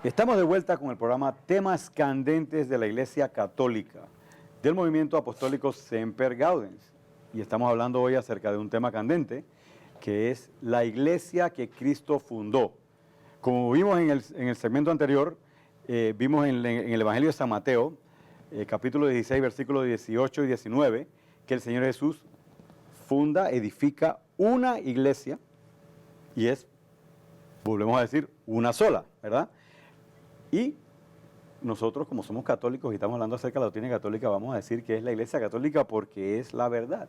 Estamos de vuelta con el programa Temas Candentes de la Iglesia Católica, del Movimiento Apostólico Semper Gaudens. Y estamos hablando hoy acerca de un tema candente, que es la iglesia que Cristo fundó. Como vimos en el segmento anterior, vimos en el Evangelio de San Mateo, capítulo 16, versículos 18 y 19, que el Señor Jesús funda, edifica una iglesia, y es, volvemos a decir, una sola, ¿verdad? Y nosotros, como somos católicos y estamos hablando acerca de la doctrina católica, vamos a decir que es la Iglesia Católica porque es la verdad.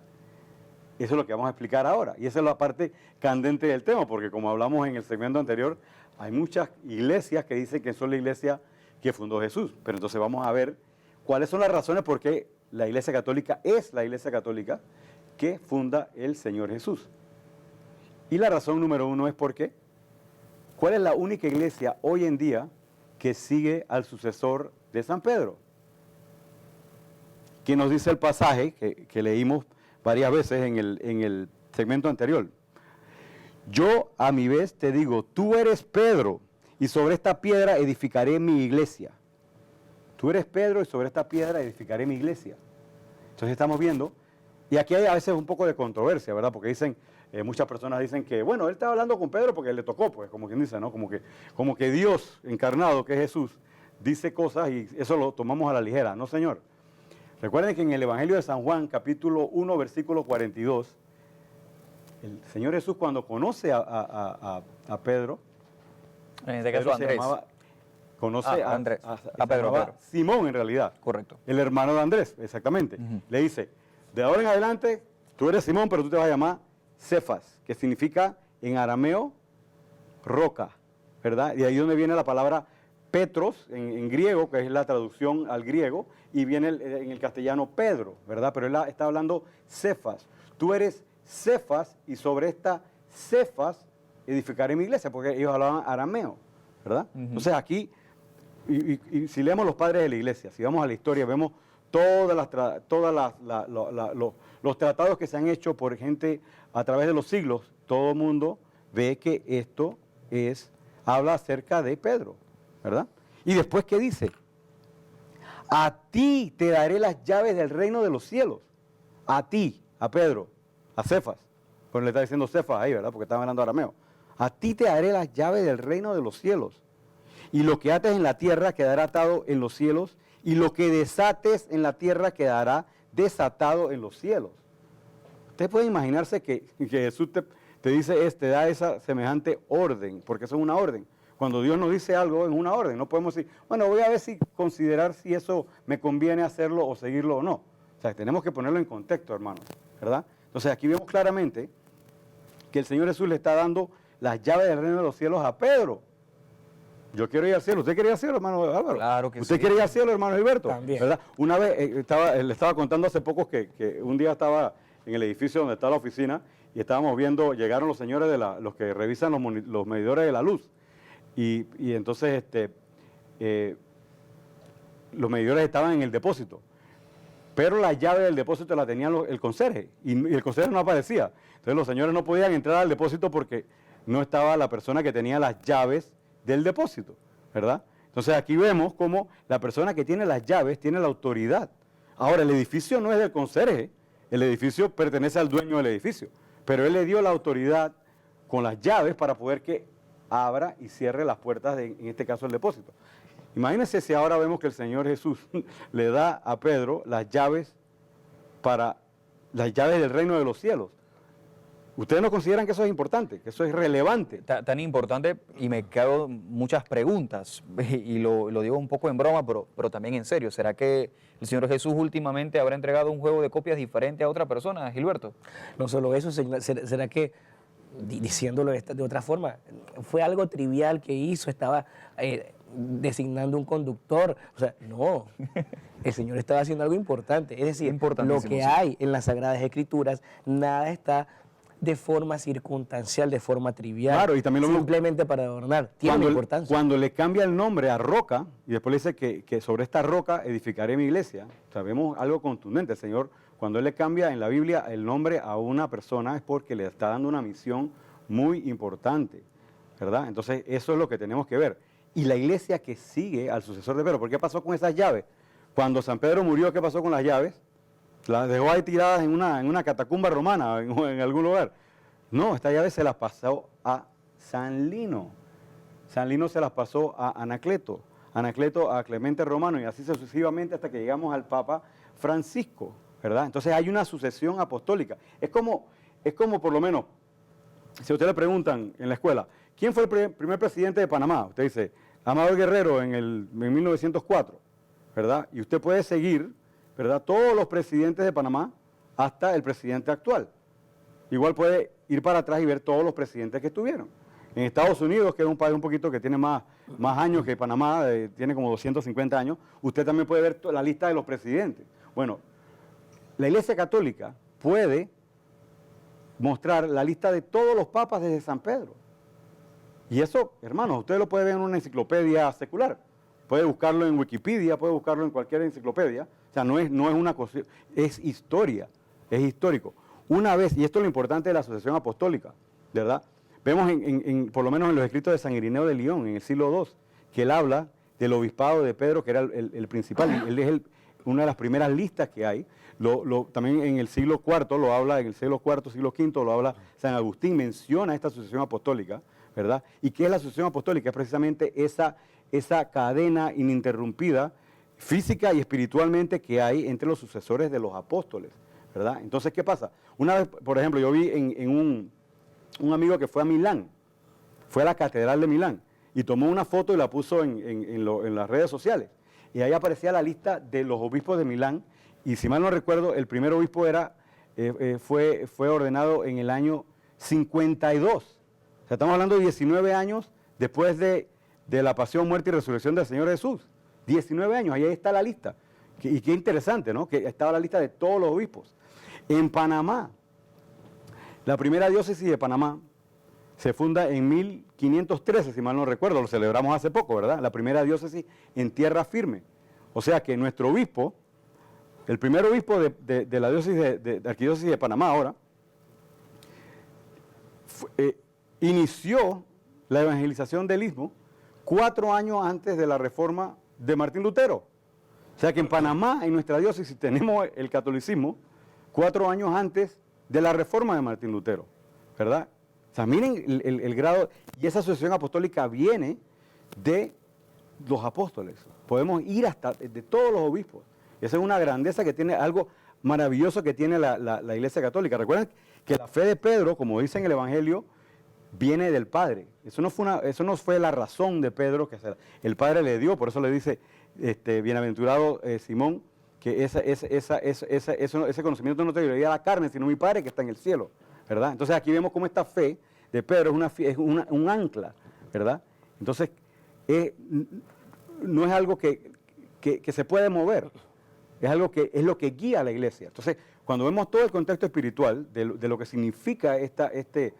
Eso es lo que vamos a explicar ahora. Y esa es la parte candente del tema, porque como hablamos en el segmento anterior, hay muchas iglesias que dicen que son la iglesia que fundó Jesús. Pero entonces vamos a ver cuáles son las razones por qué la Iglesia Católica es la Iglesia Católica que funda el Señor Jesús. Y la razón número uno es porque, ¿cuál es la única iglesia hoy en día que sigue al sucesor de San Pedro? Que nos dice el pasaje que leímos varias veces en el segmento anterior. Yo a mi vez te digo, tú eres Pedro, y sobre esta piedra edificaré mi iglesia. Tú eres Pedro, y sobre esta piedra edificaré mi iglesia. Entonces estamos viendo, y aquí hay a veces un poco de controversia, ¿verdad? Porque dicen, muchas personas dicen que, bueno, él estaba hablando con Pedro porque le tocó, pues, como quien dice, ¿no? Como que Dios encarnado, que es Jesús, dice cosas y eso lo tomamos a la ligera. No, señor. Recuerden que en el Evangelio de San Juan, capítulo 1, versículo 42, el Señor Jesús cuando conoce a Pedro, en este caso Andrés. Conoce a Pedro. Simón en realidad. Correcto. El hermano de Andrés, exactamente. Le dice, de ahora en adelante, tú eres Simón, pero tú te vas a llamar Cefas, que significa en arameo roca, ¿verdad? Y ahí donde viene la palabra Petros, en griego, que es la traducción al griego, y viene en el castellano Pedro, ¿verdad? Pero él está hablando Cefas. Tú eres Cefas, y sobre esta Cefas edificaré mi iglesia, porque ellos hablaban arameo, ¿verdad? Entonces aquí, y si leemos los padres de la iglesia, si vamos a la historia, vemos todos los tratados que se han hecho por gente a través de los siglos, todo el mundo ve que esto habla acerca de Pedro, ¿verdad? Y después, ¿qué dice? A ti te daré las llaves del reino de los cielos. A ti, a Pedro, a Cefas. Pero le está diciendo Cefas ahí, ¿verdad? Porque estaba hablando arameo. A ti te daré las llaves del reino de los cielos. Y lo que ates en la tierra quedará atado en los cielos, y lo que desates en la tierra quedará desatado en los cielos. Usted puede imaginarse que Jesús te dice, te da esa semejante orden, porque eso es una orden. Cuando Dios nos dice algo, es una orden. No podemos decir, bueno, voy a ver considerar si eso me conviene hacerlo o seguirlo o no. O sea, tenemos que ponerlo en contexto, hermanos, ¿verdad? Entonces aquí vemos claramente que el Señor Jesús le está dando las llaves del reino de los cielos a Pedro. Yo quiero ir al cielo. ¿Usted quiere ir al cielo, hermano Álvaro? Claro que sí. ¿Usted quiere ir al cielo, hermano Gilberto? También. ¿Verdad? Una vez le estaba contando hace poco que un día estaba en el edificio donde está la oficina y estábamos viendo, llegaron los señores los que revisan los medidores de la luz. Y entonces los medidores estaban en el depósito. Pero la llave del depósito la tenía el conserje y el conserje no aparecía. Entonces los señores no podían entrar al depósito porque no estaba la persona que tenía las llaves del depósito, ¿verdad? Entonces aquí vemos cómo la persona que tiene las llaves tiene la autoridad. Ahora, el edificio no es del conserje, el edificio pertenece al dueño del edificio, pero él le dio la autoridad con las llaves para poder que abra y cierre las puertas en este caso, el depósito. Imagínense si ahora vemos que el Señor Jesús le da a Pedro las llaves del reino de los cielos. ¿Ustedes no consideran que eso es importante, que eso es relevante? Tan importante, y me cago muchas preguntas, y lo digo un poco en broma, pero también en serio. ¿Será que el Señor Jesús últimamente habrá entregado un juego de copias diferente a otra persona, Gilberto? No solo eso, ¿será que, diciéndolo de otra forma, fue algo trivial que hizo? Estaba designando un conductor. O sea, no, el Señor estaba haciendo algo importante. Es decir, lo que hay en las Sagradas Escrituras, nada está de forma circunstancial, de forma trivial, claro, y también simplemente para adornar. Tiene importancia. Cuando le cambia el nombre a roca, y después le dice que sobre esta roca edificaré mi iglesia, sabemos algo contundente. El Señor, cuando Él le cambia en la Biblia el nombre a una persona, es porque le está dando una misión muy importante, ¿verdad? Entonces, eso es lo que tenemos que ver. y la iglesia que sigue al sucesor de Pedro. ¿Por qué pasó con esas llaves? Cuando San Pedro murió, ¿qué pasó con las llaves? Las dejó ahí tiradas en una catacumba romana, en algún lugar. No, estas llaves se las pasó a San Lino. San Lino se las pasó a Anacleto. Anacleto a Clemente Romano y así sucesivamente hasta que llegamos al Papa Francisco, ¿verdad? Entonces hay una sucesión apostólica. Es como por lo menos, si a usted le preguntan en la escuela, ¿quién fue el primer presidente de Panamá? Usted dice, Amador Guerrero en 1904, ¿verdad? Y usted puede seguir, ¿verdad?, todos los presidentes de Panamá hasta el presidente actual. Igual puede ir para atrás y ver todos los presidentes que estuvieron. En Estados Unidos, que es un país un poquito que tiene más años que Panamá, tiene como 250 años, usted también puede ver la lista de los presidentes. Bueno, la Iglesia Católica puede mostrar la lista de todos los papas desde San Pedro. Y eso, hermanos, usted lo puede ver en una enciclopedia secular. Puede buscarlo en Wikipedia, puede buscarlo en cualquier enciclopedia. O sea, no es una cosa, es historia, es histórico. Una vez, y esto es lo importante de la Asociación Apostólica, ¿verdad? Vemos por lo menos en los escritos de San Irineo de Lyon, en el siglo II, que él habla del obispado de Pedro, que era el principal. Él es una de las primeras listas que hay. También en el siglo IV lo habla, en el siglo IV, siglo V lo habla San Agustín, menciona esta asociación apostólica, ¿verdad? ¿Y qué es la asociación apostólica? Es precisamente esa cadena ininterrumpida, física y espiritualmente, que hay entre los sucesores de los apóstoles, ¿verdad? Entonces, ¿qué pasa? Una vez, por ejemplo, yo vi en un amigo que fue a Milán, fue a la Catedral de Milán, y tomó una foto y la puso en las redes sociales. Y ahí aparecía la lista de los obispos de Milán, y si mal no recuerdo, el primer obispo fue ordenado en el año 52. O sea, estamos hablando de 19 años después de la pasión, muerte y resurrección del Señor Jesús. 19 años, ahí está la lista. Y qué interesante, ¿no? Que estaba la lista de todos los obispos. En Panamá, la primera diócesis de Panamá se funda en 1513, si mal no recuerdo, lo celebramos hace poco, ¿verdad? La primera diócesis en tierra firme. O sea que nuestro obispo, el primer obispo de la diócesis de arquidiócesis de Panamá ahora, inició la evangelización del Istmo 4 años antes de la reforma de Martín Lutero. O sea que en Panamá, en nuestra diócesis, tenemos el catolicismo 4 años antes de la reforma de Martín Lutero, ¿verdad? O sea, miren el grado, y esa asociación apostólica viene de los apóstoles. Podemos ir hasta de todos los obispos. Esa es una grandeza que tiene, algo maravilloso que tiene la Iglesia Católica. Recuerden que la fe de Pedro, como dice en el Evangelio, viene del Padre. Eso no fue la razón de Pedro que el Padre le dio, por eso le dice, bienaventurado Simón, que ese conocimiento no te dio a la carne, sino mi Padre que está en el cielo, ¿verdad? Entonces aquí vemos cómo esta fe de Pedro es un ancla, ¿verdad? Entonces, no es algo que se puede mover, es lo que guía a la iglesia. Entonces, cuando vemos todo el contexto espiritual de lo que significa este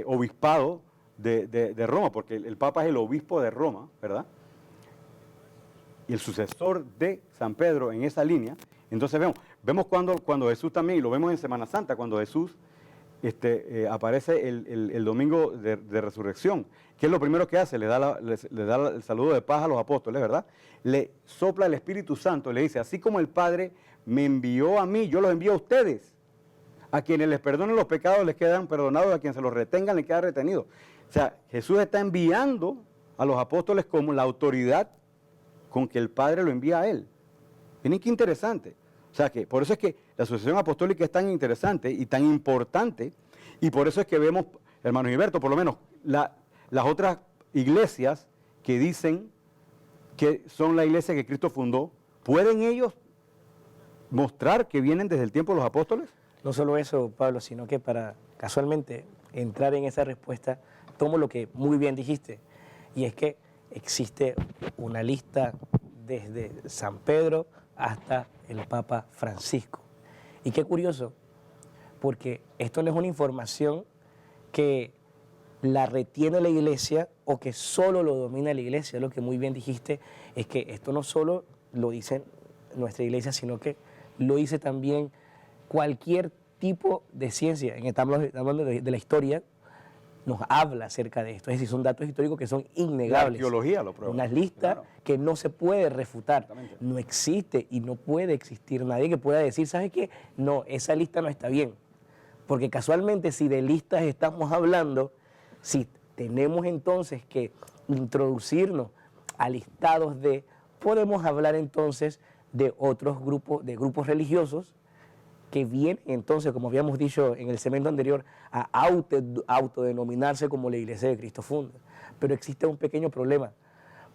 obispado de Roma, porque el Papa es el obispo de Roma, ¿verdad? Y el sucesor de San Pedro en esa línea. Entonces vemos cuando Jesús también, y lo vemos en Semana Santa, cuando Jesús aparece el domingo de resurrección. ¿Qué es lo primero que hace? Le da el saludo de paz a los apóstoles, ¿verdad? Le sopla el Espíritu Santo y le dice, así como el Padre me envió a mí, yo los envío a ustedes. A quienes les perdonen los pecados les quedan perdonados, a quienes se los retengan les queda retenido. O sea, Jesús está enviando a los apóstoles como la autoridad con que el Padre lo envía a él. Miren qué interesante. O sea, que por eso es que la asociación apostólica es tan interesante y tan importante, y por eso es que vemos, hermano Gilberto, por lo menos las otras iglesias que dicen que son la iglesia que Cristo fundó, ¿pueden ellos mostrar que vienen desde el tiempo de los apóstoles? No solo eso, Pablo, sino que para casualmente entrar en esa respuesta, tomo lo que muy bien dijiste, y es que existe una lista desde San Pedro hasta el Papa Francisco. Y qué curioso, porque esto no es una información que la retiene la iglesia o que solo lo domina la iglesia. Lo que muy bien dijiste es que esto no solo lo dice nuestra iglesia, sino que lo dice también cualquier tipo de ciencia. Estamos hablando de la historia, nos habla acerca de esto. Es decir, son datos históricos que son La innegables. arqueología lo prueba. Una lista Claro. que no se puede refutar. Exactamente. No existe y no puede existir nadie que pueda decir, ¿sabes qué? No, esa lista no está bien. Porque casualmente si de listas estamos hablando, si tenemos entonces que introducirnos a listados de, podemos hablar entonces de otros grupos, de grupos religiosos que vienen entonces, como habíamos dicho en el segmento anterior, a autodenominarse como la Iglesia de Cristo funda. Pero existe un pequeño problema,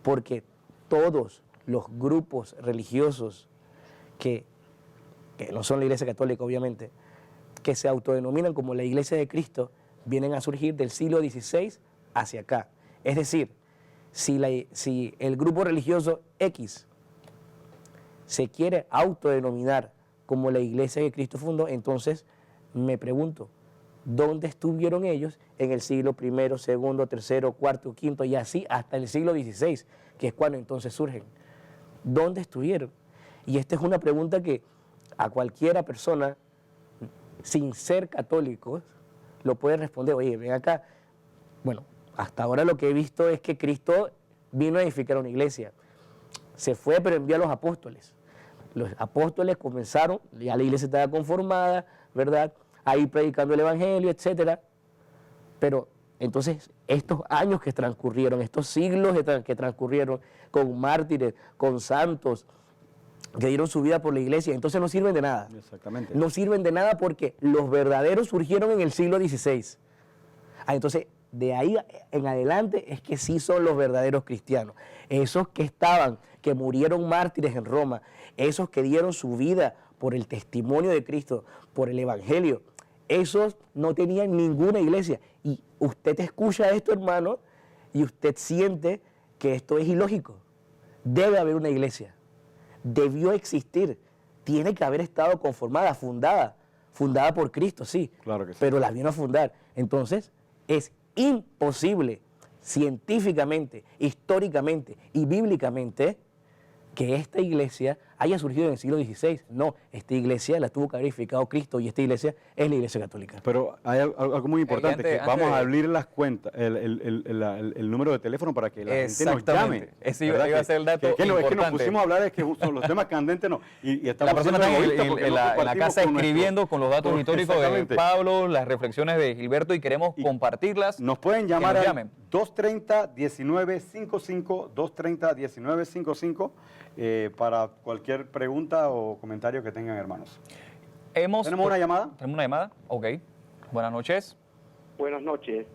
porque todos los grupos religiosos que no son la Iglesia Católica, obviamente, que se autodenominan como la Iglesia de Cristo, vienen a surgir del siglo XVI hacia acá. Es decir, si el grupo religioso X se quiere autodenominar como la Iglesia que Cristo fundó, entonces me pregunto, ¿dónde estuvieron ellos en el siglo I, II, III, IV, V y así hasta el siglo XVI, que es cuando entonces surgen? ¿Dónde estuvieron? Y esta es una pregunta que a cualquiera persona, sin ser católico, lo puede responder. Oye, ven acá. Bueno, hasta ahora lo que he visto es que Cristo vino a edificar una iglesia. Se fue, pero envió a los apóstoles. Los apóstoles comenzaron, ya la iglesia estaba conformada, ¿verdad? Ahí predicando el evangelio, etcétera. Pero entonces, estos años que transcurrieron, estos siglos que transcurrieron con mártires, con santos, que dieron su vida por la iglesia, entonces no sirven de nada. Exactamente. No sirven de nada porque los verdaderos surgieron en el siglo XVI. Entonces, de ahí en adelante es que sí son los verdaderos cristianos. Esos que estaban, que murieron mártires en Roma, esos que dieron su vida por el testimonio de Cristo, por el evangelio, esos no tenían ninguna iglesia. Y usted escucha esto, hermano, y usted siente que esto es ilógico. Debe haber una iglesia. Debió existir, tiene que haber estado conformada, fundada por Cristo, sí, Claro que sí. pero la vino a fundar. Entonces, es imposible científicamente, históricamente y bíblicamente que esta iglesia haya surgido en el siglo XVI. No, esta iglesia la tuvo que haber edificado Cristo y esta iglesia es la iglesia católica. Pero hay algo muy importante, antes- que vamos antes a de- abrir las cuentas, el número de teléfono para que la gente nos Exactamente. llame. Ese iba ¿verdad? a ser el dato Es que nos importante. pusimos a hablar, es que son los temas candentes, no, y estamos La persona siendo está egoístas porque en no la compartimos casa con nuestro- escribiendo con los datos históricos de Exactamente. Pablo, las reflexiones de Gilberto y queremos compartirlas. Nos pueden Que llamar nos al llamen. 230-1955, 230-1955, para cualquier pregunta o comentario que tengan, hermanos. ¿Tenemos una llamada? ¿Tenemos una llamada? Ok. Buenas noches. Buenas noches.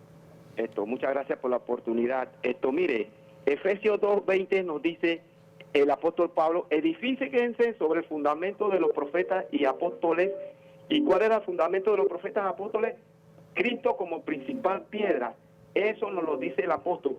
Muchas gracias por la oportunidad. Mire, Efesios 2:20 nos dice el apóstol Pablo, edifíquense sobre el fundamento de los profetas y apóstoles. ¿Y cuál era el fundamento de los profetas y apóstoles? Cristo como principal piedra. Eso nos lo dice el apóstol.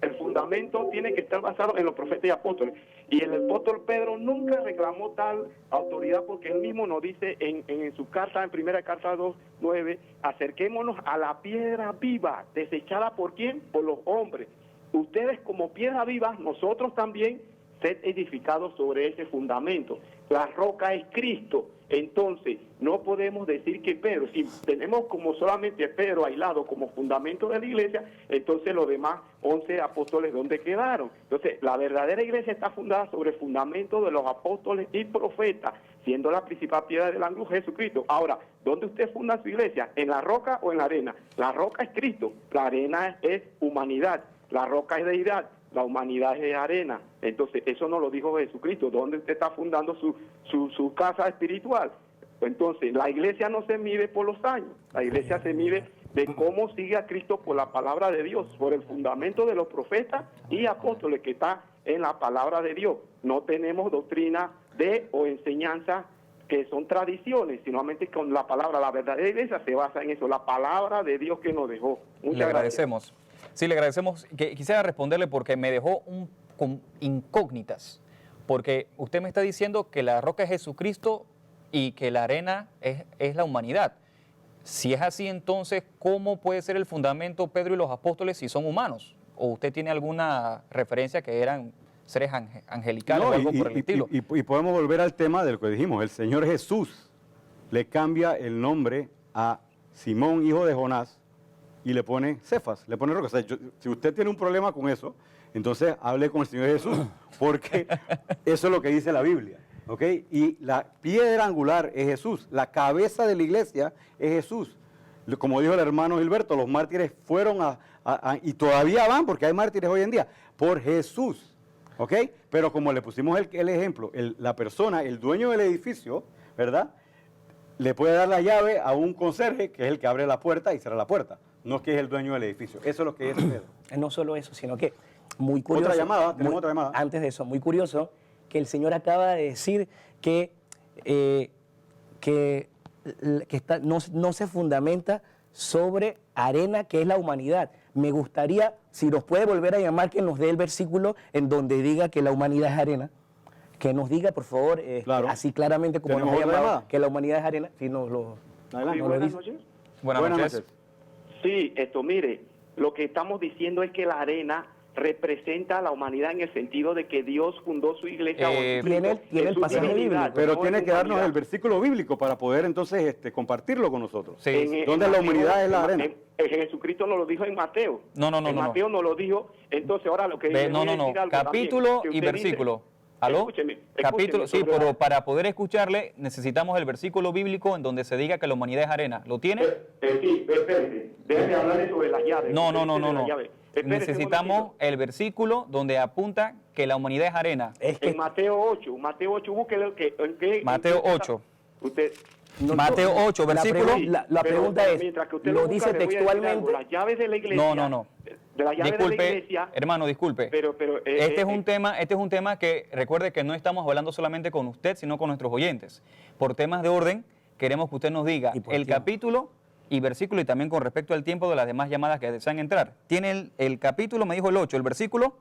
El fundamento tiene que estar basado en los profetas y apóstoles. Y el apóstol Pedro nunca reclamó tal autoridad porque él mismo nos dice en su carta, en primera carta 2:9, acerquémonos a la piedra viva, desechada ¿por quién? Por los hombres. Ustedes como piedra viva, nosotros también, sed edificados sobre ese fundamento. La roca es Cristo. Entonces, no podemos decir que Pedro, si tenemos como solamente Pedro aislado como fundamento de la iglesia, entonces los demás 11 apóstoles, ¿dónde quedaron? Entonces, la verdadera iglesia está fundada sobre el fundamento de los apóstoles y profetas, siendo la principal piedra del ángulo Jesucristo. Ahora, ¿dónde usted funda su iglesia? ¿En la roca o en la arena? La roca es Cristo, la arena es humanidad, la roca es deidad, la humanidad es arena. Entonces, eso nos lo dijo Jesucristo. ¿Dónde usted está fundando su casa espiritual? Entonces, la iglesia no se mide por los años. La iglesia se mide de cómo sigue a Cristo por la palabra de Dios, por el fundamento de los profetas y apóstoles que está en la palabra de Dios. No tenemos doctrina o enseñanza que son tradiciones, sino con la palabra. La verdadera iglesia se basa en eso, la palabra de Dios que nos dejó. Muchas Le gracias. agradecemos. Sí, le agradecemos. Quisiera responderle porque me dejó con incógnitas. Porque usted me está diciendo que la roca es Jesucristo y que la arena es la humanidad. Si es así, entonces, ¿cómo puede ser el fundamento Pedro y los apóstoles si son humanos? ¿O usted tiene alguna referencia que eran seres angelicales o algo por el estilo? Y podemos volver al tema de lo que dijimos. El Señor Jesús le cambia el nombre a Simón, hijo de Jonás, y le pone Cefas, le pone roca. O sea, si usted tiene un problema con eso, entonces hable con el Señor Jesús, porque eso es lo que dice la Biblia. ¿Ok? Y la piedra angular es Jesús, la cabeza de la iglesia es Jesús. Como dijo el hermano Gilberto, los mártires fueron y todavía van, porque hay mártires hoy en día, por Jesús. ¿Ok? Pero como le pusimos el ejemplo, la persona, el dueño del edificio, ¿verdad? Le puede dar la llave a un conserje, que es el que abre la puerta y cierra la puerta. No es que es el dueño del edificio. Eso es lo que es Pedro. No solo eso, sino que muy curioso. Otra llamada, tenemos otra llamada. Antes de eso, muy curioso que el Señor acaba de decir que no se fundamenta sobre arena, que es la humanidad. Me gustaría, si nos puede volver a llamar, que nos dé el versículo en donde diga que la humanidad es arena. Que nos diga, por favor, Claro. así claramente como nos ha ¿Tenemos otra llamado, llamada? que la humanidad es arena. Si nos lo, Adelante. Sí, nos lo buenas dice. noches. Buenas noches. Sí, mire, lo que estamos diciendo es que la arena representa a la humanidad en el sentido de que Dios fundó su iglesia. Tiene el pasaje bíblico. Pero no tiene es que darnos humanidad. el versículo bíblico para poder entonces compartirlo con nosotros. Sí. ¿Dónde la humanidad es la arena? Jesucristo nos lo dijo en Mateo. No. En Mateo nos lo dijo. Entonces ahora lo que Ve, le voy a decir algo Capítulo también, que y usted versículo. dice- ¿Aló? Escúcheme, Capítulo, sí, sobre pero la- para poder escucharle necesitamos el versículo bíblico en donde se diga que la humanidad es arena. ¿Lo tiene? Sí, espérese. Déjeme hablarle sobre las llaves. No. Usted dice de las llaves. Espérese un Necesitamos momentito. el versículo donde apunta que la humanidad es arena. Es que En Mateo 8, búsquelo. Mateo 8. Usted... Mateo 8, la versículo. La Pero pregunta es, mientras que usted ¿lo busca, dice le voy a decir textualmente? algo. Las llaves de la iglesia. No. De las llaves de la Disculpe, iglesia. hermano, disculpe. Pero, Este es un tema que recuerde que no estamos hablando solamente con usted, sino con nuestros oyentes. Por temas de orden, queremos que usted nos diga Y por el tiempo. capítulo y versículo y también con respecto al tiempo de las demás llamadas que desean entrar. Tiene el capítulo, me dijo el 8, el versículo.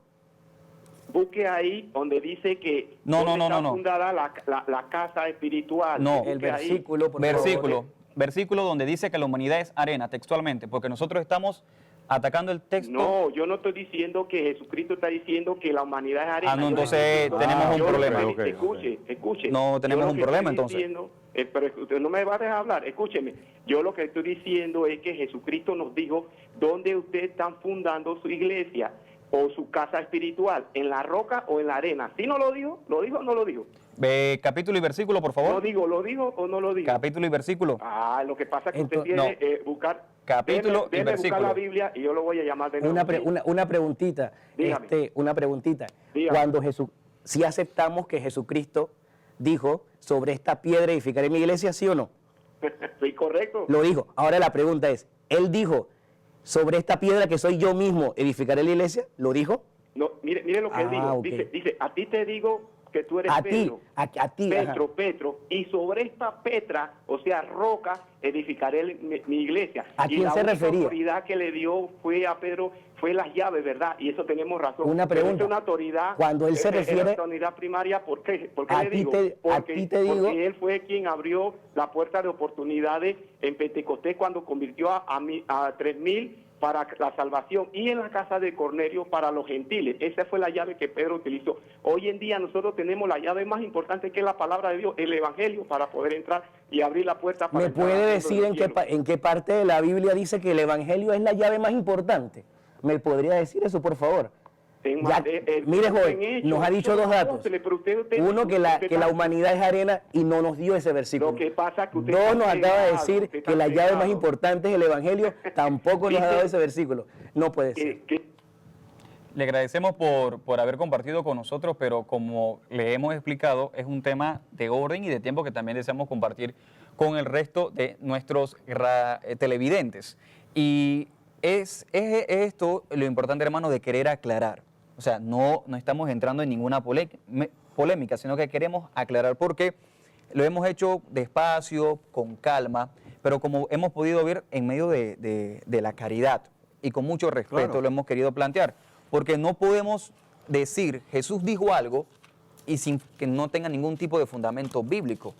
busque ahí donde dice que No, donde no, está no. fundada la casa espiritual. No. Busque El ahí. versículo, por favor. Versículo donde dice que la humanidad es arena, textualmente, porque nosotros estamos atacando el texto. No, yo no estoy diciendo que Jesucristo está diciendo que la humanidad es arena. Ah, no, Yo entonces estoy diciendo- tenemos un yo lo que problema. estoy- Escuche. No, tenemos Yo lo un que problema, estoy entonces. diciendo, pero usted no me va a dejar hablar, escúcheme. Yo lo que estoy diciendo es que Jesucristo nos dijo dónde ustedes están fundando su iglesia o su casa espiritual, en la roca o en la arena. ¿Sí no lo dijo? ¿Lo dijo o no lo dijo? Capítulo y versículo, por favor. ¿Lo digo o no lo digo? Capítulo y versículo. Ah, lo que pasa es que usted Entonces, tiene buscar Capítulo y déjeme buscar versículo. la Biblia y yo lo voy a llamar de nuevo. Una preguntita. Dígame. Una preguntita. Dígame. Cuando si aceptamos que Jesucristo dijo sobre esta piedra edificaré mi iglesia, ¿sí o no? Sí, correcto. Lo dijo. Ahora la pregunta es, ¿él dijo sobre esta piedra que soy yo mismo edificaré la iglesia? ¿Lo dijo? No, mire lo que él Ah, dijo. ok. Dice, a ti te digo que tú eres A ti, Pedro. a ti. ajá. Petro, y sobre esta Petra, o sea, roca, edificaré mi iglesia. ¿A y quién la se única refería? autoridad que le dio fue a Pedro, fue las llaves, ¿verdad? Y eso tenemos razón. Una Pero pregunta. esta es una autoridad. Cuando él se es refiere- la autoridad primaria, ¿por qué? ¿Por qué A le ti digo? te digo- Porque él fue quien abrió la puerta de oportunidades en Pentecostés cuando convirtió a 3,000 para la salvación y en la casa de Cornelio para los gentiles. Esa fue la llave que Pedro utilizó. Hoy en día nosotros tenemos la llave más importante que es la palabra de Dios, el Evangelio, para poder entrar y abrir la puerta para ¿Me entrar al puede reino decir del cielo. en qué parte de la Biblia dice que el Evangelio es la llave más importante? ¿Me podría decir eso, por favor? En Ya, mire, en joven, Hechos, nos ha dicho dos datos. apóstoles, pero usted- Uno, que la usted está- humanidad es arena y no nos dio ese versículo. Lo que pasa es que usted Dos, está nos acaba de cegado, decir usted está que la llave más cegado. importante es el Evangelio, tampoco nos ha Dice- dado ese versículo. No puede ser. que Le agradecemos por haber compartido con nosotros, pero como le hemos explicado, es un tema de orden y de tiempo que también deseamos compartir con el resto de nuestros televidentes. Y es esto lo importante, hermano, de querer aclarar. O sea, no estamos entrando en ninguna polémica, sino que queremos aclarar porque lo hemos hecho despacio, con calma, pero como hemos podido ver en medio de la caridad y con mucho respeto Claro. lo hemos querido plantear. Porque no podemos decir Jesús dijo algo y sin que no tenga ningún tipo de fundamento bíblico.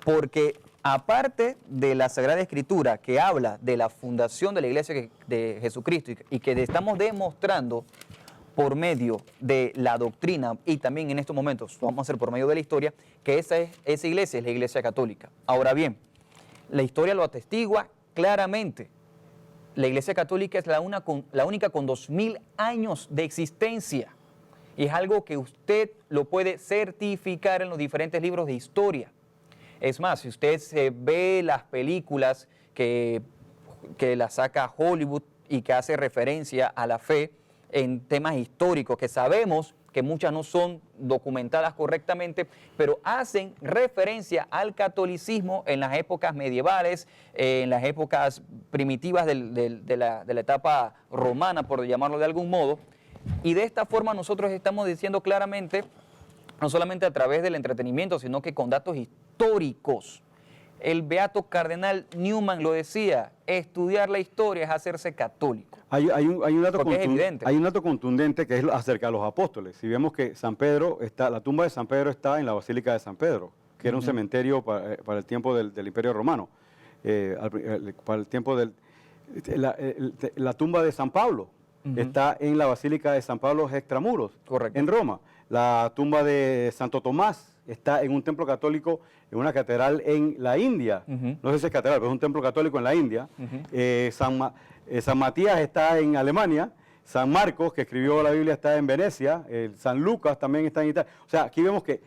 Porque aparte de la Sagrada Escritura que habla de la fundación de la iglesia de Jesucristo y que estamos demostrando por medio de la doctrina y también en estos momentos lo vamos a hacer por medio de la historia, que esa iglesia es la iglesia católica. Ahora bien, la historia lo atestigua claramente La Iglesia Católica es la única con 2000 años de existencia. Y es algo que usted lo puede certificar en los diferentes libros de historia. Es más, si usted se ve las películas que las saca Hollywood y que hace referencia a la fe en temas históricos, que sabemos que muchas no son documentadas correctamente, pero hacen referencia al catolicismo en las épocas medievales, en las épocas primitivas de la etapa romana, por llamarlo de algún modo. Y de esta forma nosotros estamos diciendo claramente, no solamente a través del entretenimiento, sino que con datos históricos. El beato cardenal Newman lo decía, estudiar la historia es hacerse católico. Hay un dato Porque es evidente. hay un dato contundente que es acerca de los apóstoles. Si vemos que San Pedro la tumba de San Pedro está en la Basílica de San Pedro, que era un cementerio para el tiempo del Imperio Romano, para el tiempo la tumba de San Pablo está en la Basílica de San Pablo Extramuros, Correcto. en Roma. La tumba de Santo Tomás está en un templo católico, en una catedral en la India. No sé si es catedral, pero es un templo católico en la India. San Matías está en Alemania. San Marcos, que escribió la Biblia, está en Venecia. San Lucas también está en Italia. O sea, aquí vemos que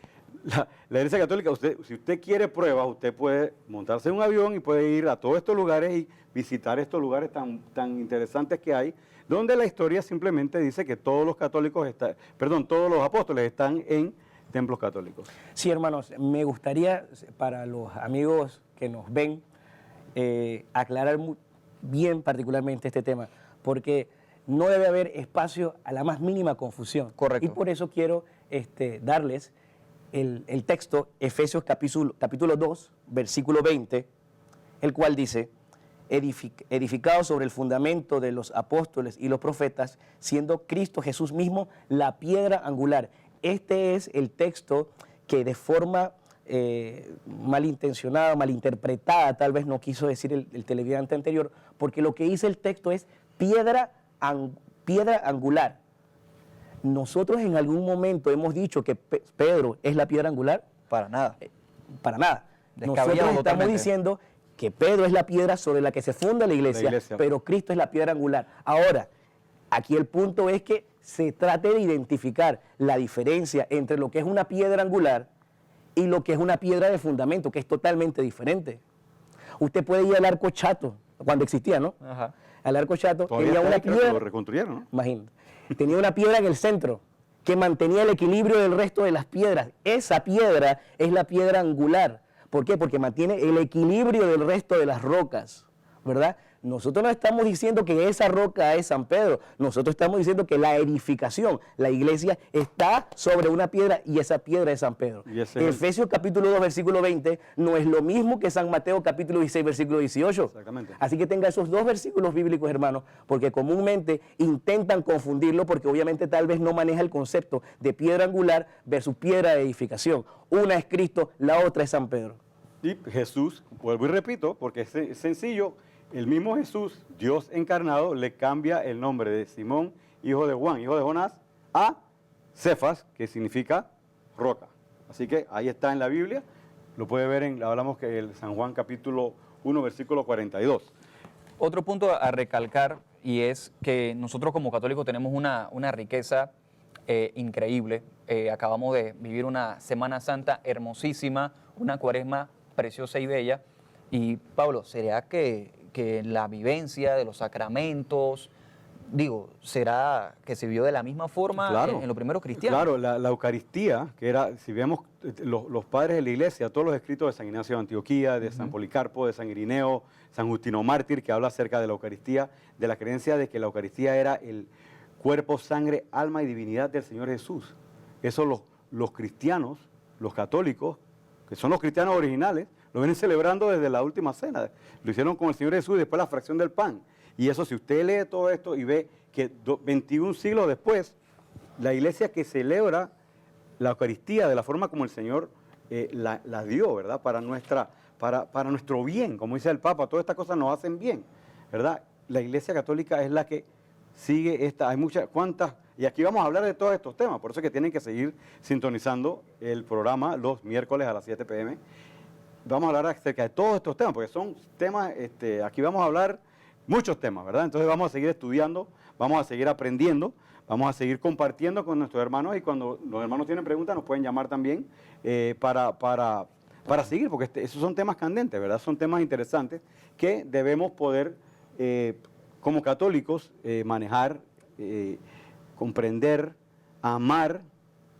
la Iglesia Católica, si usted quiere pruebas, usted puede montarse en un avión y puede ir a todos estos lugares y visitar estos lugares tan interesantes que hay, donde la historia simplemente dice que todos los todos los apóstoles están en templos católicos. Sí, hermanos, me gustaría, para los amigos que nos ven, aclarar bien particularmente este tema, porque no debe haber espacio a la más mínima confusión. Correcto. Y por eso quiero darles el texto, Efesios capítulo 2, versículo 20, el cual dice: edificado sobre el fundamento de los apóstoles y los profetas, siendo Cristo Jesús mismo la piedra angular. Este es el texto que de forma malintencionada, malinterpretada, tal vez no quiso decir el televidente anterior, porque lo que dice el texto es piedra angular. Nosotros en algún momento hemos dicho que Pedro es la piedra angular. Para nada. Para nada. Descabellado Nosotros estamos totalmente. diciendo que Pedro es la piedra sobre la que se funda la iglesia, pero Cristo es la piedra angular. Ahora, aquí el punto es que se trate de identificar la diferencia entre lo que es una piedra angular y lo que es una piedra de fundamento, que es totalmente diferente. Usted puede ir al Arco Chato, cuando existía, ¿no? Ajá. Al Arco Chato Todavía tenía está una ahí, creo que piedra, lo reconstruyeron, ¿no? imagínate, tenía una piedra en el centro que mantenía el equilibrio del resto de las piedras. Esa piedra es la piedra angular. ¿Por qué? Porque mantiene el equilibrio del resto de las rocas, ¿verdad? Nosotros no estamos diciendo que esa roca es San Pedro, nosotros estamos diciendo que la edificación, la iglesia, está sobre una piedra y esa piedra es San Pedro. Efesios capítulo 2, versículo 20, no es lo mismo que San Mateo capítulo 16, versículo 18. Exactamente. Así que tenga esos dos versículos bíblicos, hermanos, porque comúnmente intentan confundirlo porque obviamente tal vez no maneja el concepto de piedra angular versus piedra de edificación. Una es Cristo, la otra es San Pedro. Y Jesús, vuelvo y repito, porque es sencillo, el mismo Jesús, Dios encarnado, le cambia el nombre de Simón, hijo de Juan, hijo de Jonás, a Cefas, que significa roca. Así que ahí está en la Biblia, lo puede ver hablamos que el San Juan capítulo 1, versículo 42. Otro punto a recalcar, y es que nosotros como católicos tenemos una riqueza increíble. Acabamos de vivir una Semana Santa hermosísima, una Cuaresma preciosa y bella. Y Pablo, ¿será que la vivencia de los sacramentos, será que se vio de la misma forma en los primeros cristianos? Claro, la Eucaristía, que era, si vemos los padres de la iglesia, todos los escritos de San Ignacio de Antioquía, de San Policarpo, de San Irineo, San Justino Mártir, que habla acerca de la Eucaristía, de la creencia de que la Eucaristía era el cuerpo, sangre, alma y divinidad del Señor Jesús. Eso los cristianos, los católicos, que son los cristianos originales, lo vienen celebrando desde la última cena. Lo hicieron con el Señor Jesús y después la fracción del pan. Y eso, si usted lee todo esto y ve que 21 siglos después, la iglesia que celebra la Eucaristía de la forma como el Señor la dio, ¿verdad? Para nuestro bien, como dice el Papa, todas estas cosas nos hacen bien, ¿verdad? La iglesia católica es la que sigue hay muchas, y aquí vamos a hablar de todos estos temas, por eso es que tienen que seguir sintonizando el programa los miércoles a las 7 p.m. Vamos a hablar acerca de todos estos temas, porque son temas, aquí vamos a hablar muchos temas, ¿verdad? Entonces vamos a seguir estudiando, vamos a seguir aprendiendo, vamos a seguir compartiendo con nuestros hermanos y cuando los hermanos tienen preguntas nos pueden llamar también para seguir, porque esos son temas candentes, ¿verdad? Son temas interesantes que debemos poder, como católicos, manejar, comprender, amar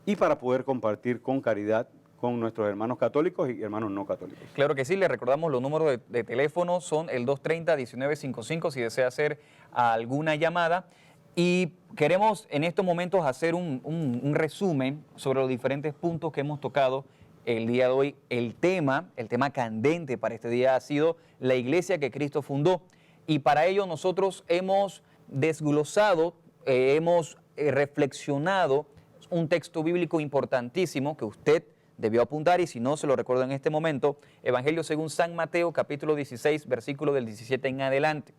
y para poder compartir con caridad con nuestros hermanos católicos y hermanos no católicos. Claro que sí, le recordamos los números de teléfono, son el 230-1955 si desea hacer alguna llamada. Y queremos en estos momentos hacer un resumen sobre los diferentes puntos que hemos tocado el día de hoy. El tema candente para este día ha sido la iglesia que Cristo fundó. Y para ello nosotros hemos desglosado, hemos reflexionado un texto bíblico importantísimo que usted debió apuntar y si no se lo recuerdo en este momento, Evangelio según San Mateo, capítulo 16, versículo del 17 en adelante.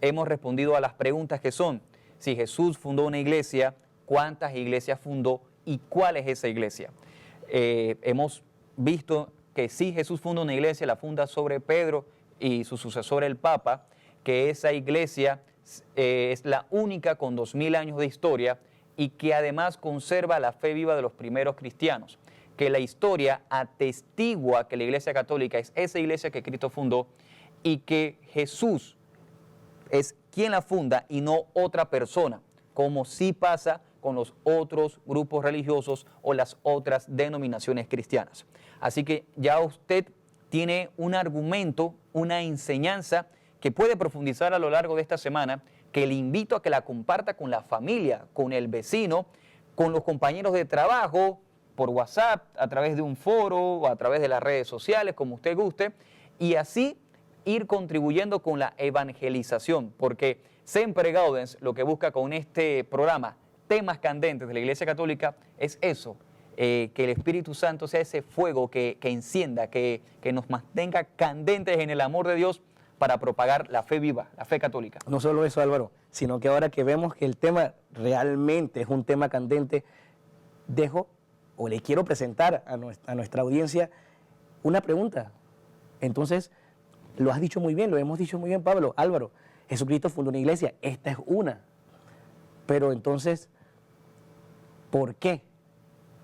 Hemos respondido a las preguntas que son, si Jesús fundó una iglesia, ¿cuántas iglesias fundó y cuál es esa iglesia? Hemos visto que si Jesús funda una iglesia, la funda sobre Pedro y su sucesor el Papa, que esa iglesia es la única con 2000 años de historia y que además conserva la fe viva de los primeros cristianos, que la historia atestigua que la Iglesia Católica es esa iglesia que Cristo fundó y que Jesús es quien la funda y no otra persona, como sí pasa con los otros grupos religiosos o las otras denominaciones cristianas. Así que ya usted tiene un argumento, una enseñanza que puede profundizar a lo largo de esta semana, que le invito a que la comparta con la familia, con el vecino, con los compañeros de trabajo, por WhatsApp, a través de un foro o a través de las redes sociales, como usted guste, y así ir contribuyendo con la evangelización, porque Semper Gaudens lo que busca con este programa, temas candentes de la Iglesia Católica, es eso, que el Espíritu Santo sea ese fuego que encienda, que nos mantenga candentes en el amor de Dios para propagar la fe viva, la fe católica. No solo eso, Álvaro, sino que ahora que vemos que el tema realmente es un tema candente, le quiero presentar a nuestra audiencia una pregunta. Entonces, lo has dicho muy bien, lo hemos dicho muy bien, Pablo. Álvaro, Jesucristo fundó una iglesia, esta es una. Pero entonces, ¿por qué?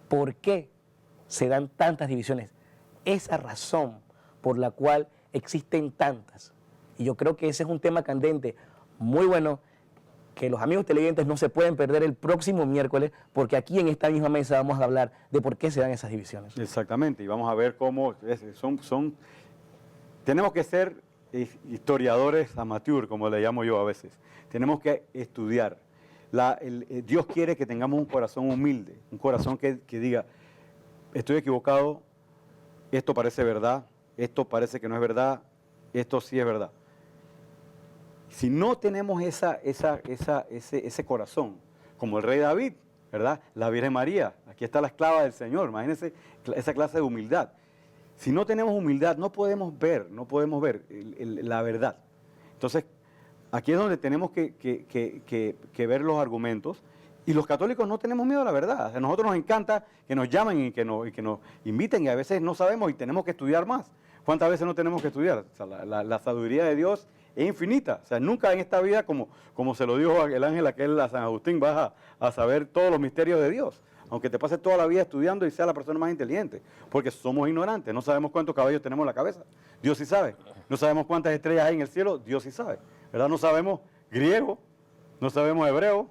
¿Por qué se dan tantas divisiones? Esa razón por la cual existen tantas. Y yo creo que ese es un tema candente, muy bueno, que los amigos televidentes no se pueden perder el próximo miércoles, porque aquí en esta misma mesa vamos a hablar de por qué se dan esas divisiones. Exactamente, y vamos a ver cómo tenemos que ser historiadores amateur, como le llamo yo a veces. Tenemos que estudiar. Dios quiere que tengamos un corazón humilde, un corazón que diga, estoy equivocado, esto parece verdad, esto parece que no es verdad, esto sí es verdad. Si no tenemos ese corazón, como el rey David, ¿verdad? La Virgen María, aquí está la esclava del Señor, imagínense esa clase de humildad. Si no tenemos humildad, no podemos ver la verdad. Entonces, aquí es donde tenemos que ver los argumentos. Y los católicos no tenemos miedo a la verdad. A nosotros nos encanta que nos llamen y que nos inviten y a veces no sabemos y tenemos que estudiar más. ¿Cuántas veces no tenemos que estudiar? O sea, la sabiduría de Dios es infinita. O sea, nunca en esta vida, como se lo dijo el ángel aquel a San Agustín, vas a saber todos los misterios de Dios. Aunque te pases toda la vida estudiando y seas la persona más inteligente. Porque somos ignorantes. No sabemos cuántos cabellos tenemos en la cabeza. Dios sí sabe. No sabemos cuántas estrellas hay en el cielo. Dios sí sabe. ¿Verdad? No sabemos griego. No sabemos hebreo.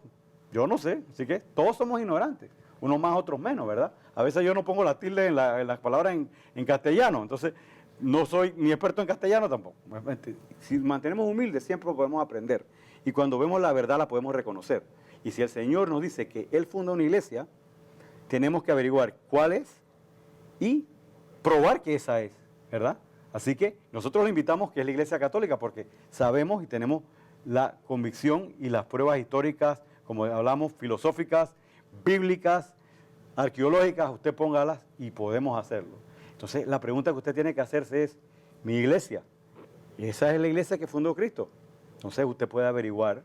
Yo no sé. Así que todos somos ignorantes. Unos más, otros menos, ¿verdad? A veces yo no pongo la tilde en las palabras en castellano. Entonces, no soy ni experto en castellano tampoco. Si mantenemos humildes, siempre podemos aprender. Y cuando vemos la verdad, la podemos reconocer. Y si el Señor nos dice que Él funda una iglesia, tenemos que averiguar cuál es y probar que esa es, ¿verdad? Así que nosotros lo invitamos, que es la Iglesia Católica, porque sabemos y tenemos la convicción y las pruebas históricas, como hablamos, filosóficas, bíblicas, arqueológicas, usted póngalas y podemos hacerlo. Entonces, la pregunta que usted tiene que hacerse es, mi iglesia, esa es la iglesia que fundó Cristo. Entonces, usted puede averiguar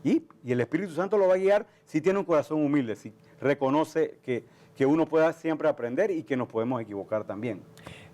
y el Espíritu Santo lo va a guiar si tiene un corazón humilde, si reconoce que uno pueda siempre aprender y que nos podemos equivocar también.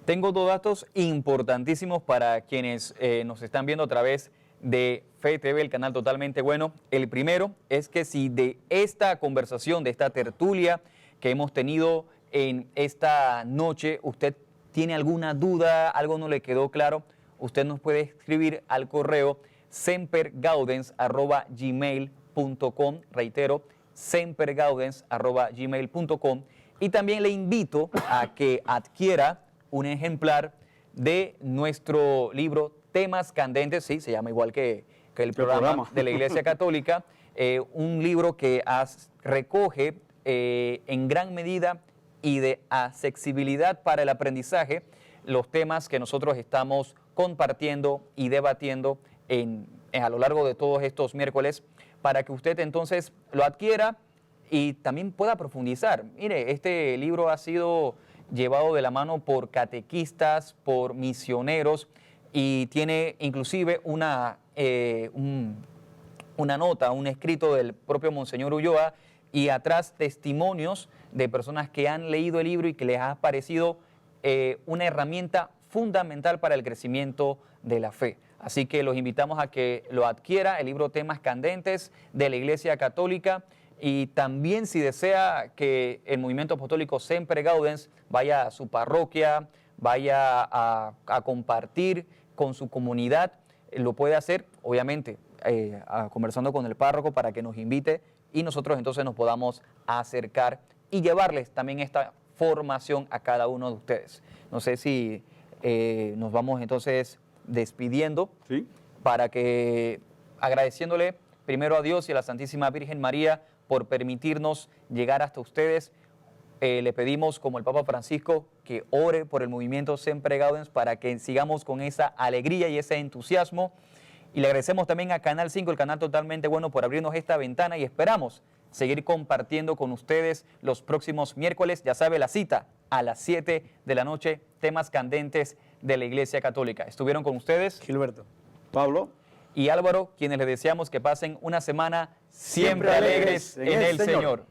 Tengo dos datos importantísimos para quienes nos están viendo a través de Fe TV, el canal Totalmente Bueno. El primero es que si de esta conversación, de esta tertulia que hemos tenido en esta noche, usted tiene alguna duda, algo no le quedó claro, usted nos puede escribir al correo sempergaudens@gmail.com, reitero, sempergaudens@gmail.com, y también le invito a que adquiera un ejemplar de nuestro libro Temas Candentes, sí, se llama igual que el programa de la Iglesia Católica, un libro que recoge en gran medida y de accesibilidad para el aprendizaje los temas que nosotros estamos compartiendo y debatiendo a lo largo de todos estos miércoles, para que usted entonces lo adquiera y también pueda profundizar. Mire, este libro ha sido llevado de la mano por catequistas, por misioneros, y tiene inclusive una nota, un escrito del propio Monseñor Ulloa, y atrás testimonios de personas que han leído el libro y que les ha parecido una herramienta fundamental para el crecimiento de la fe. Así que los invitamos a que lo adquiera, el libro Temas Candentes de la Iglesia Católica, y también si desea que el movimiento apostólico Semper Gaudens vaya a su parroquia, vaya a compartir con su comunidad, lo puede hacer, obviamente, conversando con el párroco para que nos invite y nosotros entonces nos podamos acercar y llevarles también esta formación a cada uno de ustedes. No sé si nos vamos entonces despidiendo, ¿sí?, para que, agradeciéndole primero a Dios y a la Santísima Virgen María por permitirnos llegar hasta ustedes, le pedimos, como el Papa Francisco, que ore por el movimiento Semper Gaudens para que sigamos con esa alegría y ese entusiasmo. Y le agradecemos también a Canal 5, el canal Totalmente Bueno, por abrirnos esta ventana, y esperamos seguir compartiendo con ustedes los próximos miércoles. Ya sabe, la cita a las 7 de la noche, Temas Candentes de la Iglesia Católica. Estuvieron con ustedes Gilberto. Pablo. y Álvaro, quienes les deseamos que pasen una semana siempre alegres en el Señor.